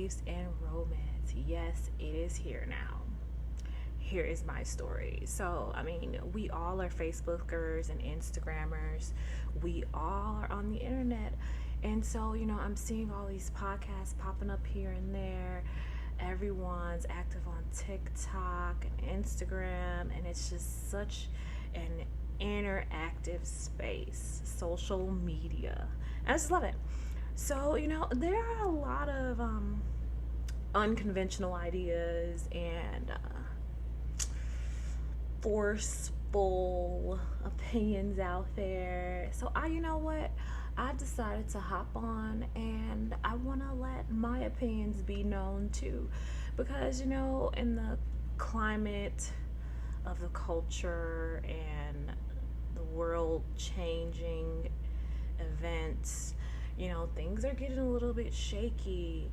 Raves, and Romance. Yes, it is here now. Here is my story. So, we all are Facebookers and Instagrammers. We all are on the internet. And so, I'm seeing all these podcasts popping up here and there. Everyone's active on TikTok and Instagram, and it's just such an interactive space, social media. And I just love it. So, there are a lot of unconventional ideas and forceful opinions out there. So, you know what? I decided to hop on and I want to let my opinions be known too. Because, in the climate of the culture and the world changing events, things are getting a little bit shaky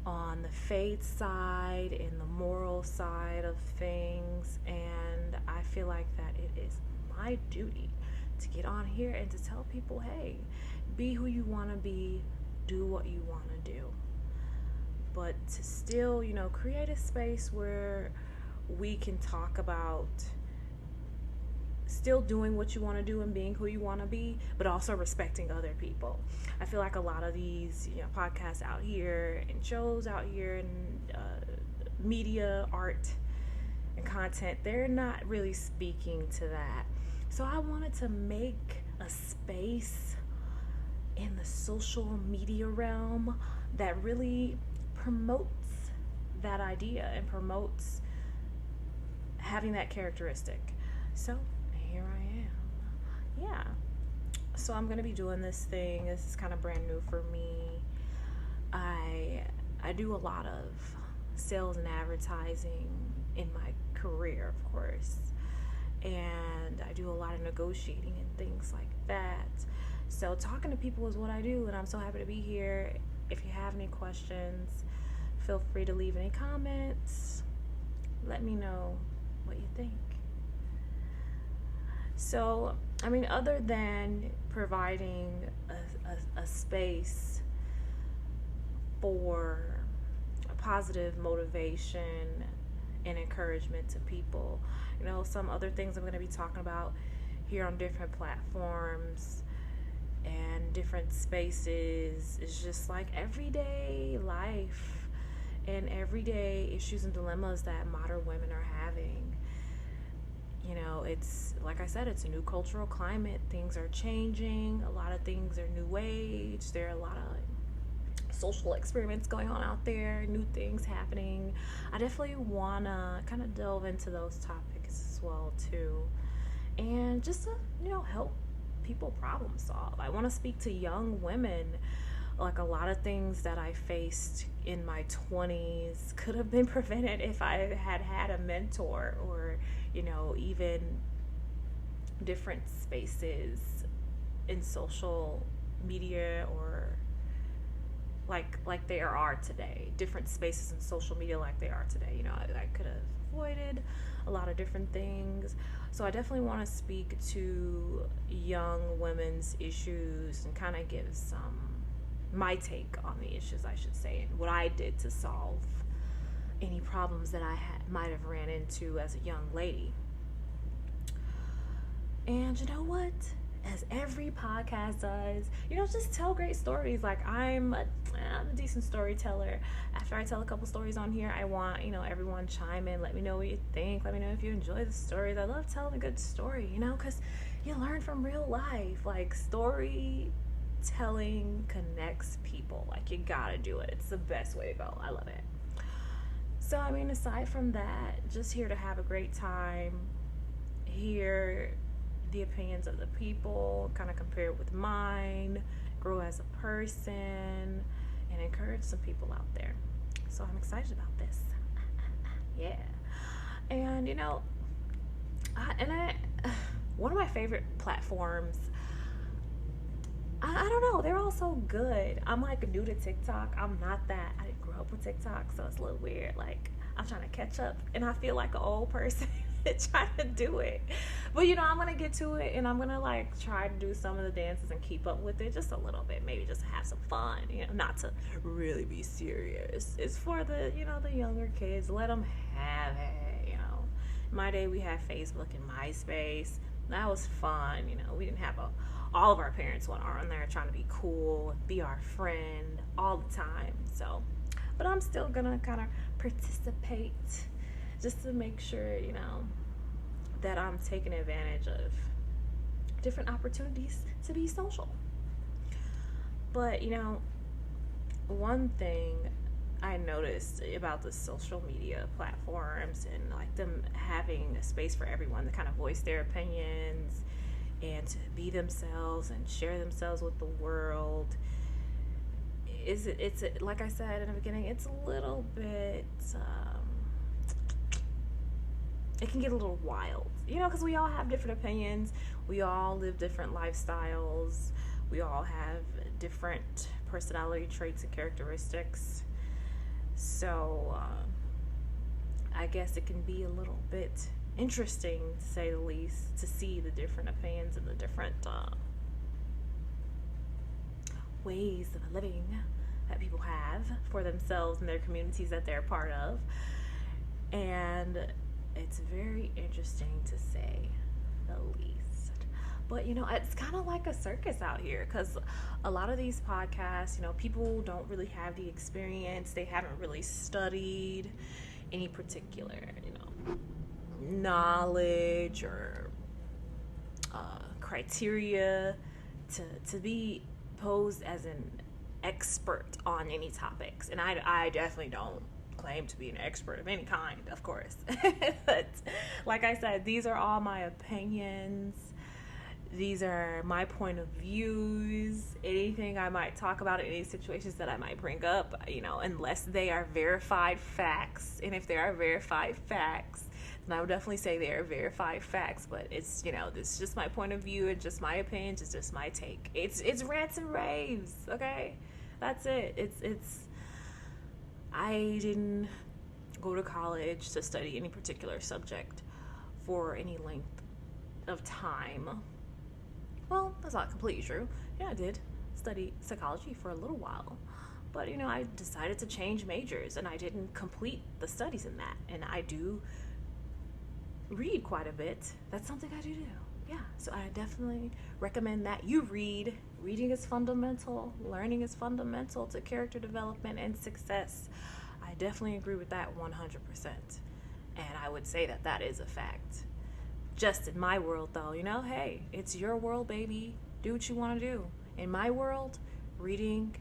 on the faith side and the moral side of things. And I feel like that it is my duty to get on here and to tell people, hey, be who you want to be, do what you want to do. But to still, create a space where we can talk about still doing what you want to do and being who you want to be, but also respecting other people. I feel like a lot of these podcasts out here and shows out here and media, art, and content, they're not really speaking to that. So I wanted to make a space in the social media realm that really promotes that idea and promotes having that characteristic. So here I am. Yeah. So I'm going to be doing this thing. This is kind of brand new for me. I do a lot of sales and advertising in my career, of course. And I do a lot of negotiating and things like that. So talking to people is what I do, and I'm so happy to be here. If you have any questions, feel free to leave any comments. Let me know what you think. So, other than providing a space for a positive motivation and encouragement to people, some other things I'm going to be talking about here on different platforms and different spaces is just like everyday life and everyday issues and dilemmas that modern women are having. It's like I said, it's a new cultural climate. Things are changing. A lot of things are new age. There are a lot of social experiments going on out there, new things happening. I definitely want to kind of delve into those topics as well too, and just to help people problem solve. I want to speak to young women. Like, a lot of things that I faced in my 20s could have been prevented if I had had a mentor, or even different spaces in social media, or like there are today, different spaces in social media like they are today. I could have avoided a lot of different things. So I definitely want to speak to young women's issues and kind of give my take on the issues, I should say, and what I did to solve any problems that I might have ran into as a young lady. And you know what? As every podcast does, just tell great stories. Like, I'm a decent storyteller. After I tell a couple stories on here, I want, everyone chime in. Let me know what you think. Let me know if you enjoy the stories. I love telling a good story, because you learn from real life. Like, storytelling connects people. Like, you gotta do it. It's the best way to go. I love it. So, aside from that, just here to have a great time, hear the opinions of the people, kind of compare it with mine, grow as a person, and encourage some people out there. So I'm excited about this. Yeah. And one of my favorite platforms, I don't know, they're all so good. I'm like new to TikTok. I didn't grow up with TikTok, so it's a little weird. Like, I'm trying to catch up and I feel like an old person. trying to do it. But you know, I'm gonna get to it, and I'm gonna like try to do some of the dances and keep up with it just a little bit, maybe just have some fun, you know, not to really be serious. It's for the, you know, the younger kids. Let them have it, you know. In my day, we had Facebook and MySpace. That was fun, you know. We didn't have all of our parents were on there trying to be cool and be our friend all the time. So, but I'm still gonna kind of participate just to make sure, you know, that I'm taking advantage of different opportunities to be social. But, you know, one thing I noticed about the social media platforms and like them having a space for everyone to kind of voice their opinions and to be themselves and share themselves with the world it's like I said in the beginning, it's a little bit it can get a little wild, you know, because we all have different opinions, we all live different lifestyles, we all have different personality traits and characteristics. So I guess it can be a little bit interesting, to say the least, to see the different opinions and the different ways of living that people have for themselves and their communities that they're a part of. And it's very interesting, to say the least. But, you know, it's kind of like a circus out here, because a lot of these podcasts, you know, people don't really have the experience. They haven't really studied any particular, you know, knowledge or criteria to be posed as an expert on any topics. And I definitely don't claim to be an expert of any kind, of course. But like I said, these are all my opinions. These are my point of views. Anything I might talk about, any situations that I might bring up, you know, unless they are verified facts. And if they are verified facts, then I would definitely say they are verified facts. But it's, you know, this is just my point of view. It's just my opinions. It's just my take. It's rants and raves, okay? That's it. It's I didn't go to college to study any particular subject for any length of time. Well, that's not completely true. Yeah, I did study psychology for a little while. But, you know, I decided to change majors, and I didn't complete the studies in that. And I do read quite a bit. That's something I do. Yeah, so I definitely recommend that you read. Reading is fundamental. Learning is fundamental to character development and success. I definitely agree with that 100%. And I would say that that is a fact. Just in my world, though, you know, hey, it's your world, baby. Do what you want to do. In my world, reading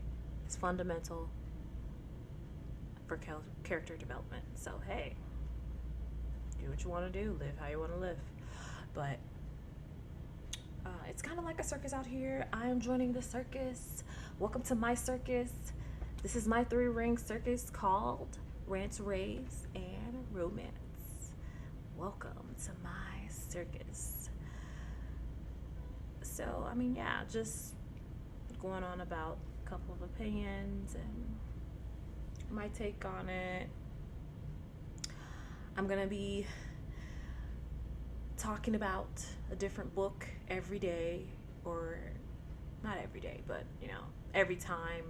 is fundamental for character development. So, hey, do what you want to do. Live how you want to live. But it's kind of like a circus out here. I am joining the circus. Welcome to my circus. This is my 3-ring circus called Rants, Raves, and Romance. Welcome to my circus. So, I mean, yeah, just going on about a couple of opinions and my take on it. I'm going to be talking about a different book every day, or not every day, but, you know, every time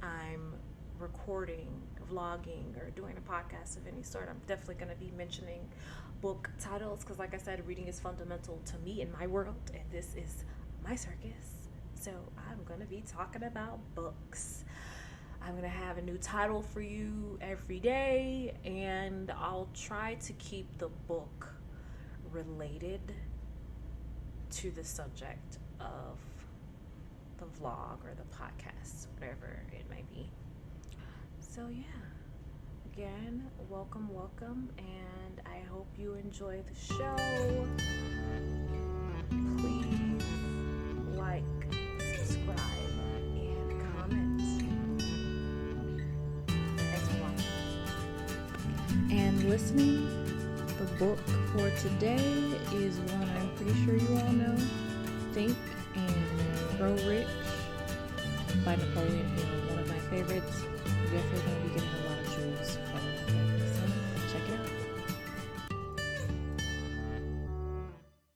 I'm recording, vlogging, or doing a podcast of any sort. I'm definitely going to be mentioning book titles, because like I said, reading is fundamental to me in my world, and this is my circus. So I'm going to be talking about books. I'm going to have a new title for you every day, and I'll try to keep the book related to the subject of the vlog or the podcast, whatever it may be. So yeah, again, welcome, and I hope you enjoy the show. Please like, subscribe, and comment. Thanks for watching and listening. The book for today is one I'm pretty sure you all know, Think and Grow Rich by Napoleon Hill, one of my favorites. You're definitely going to be getting a lot of jewels from the book.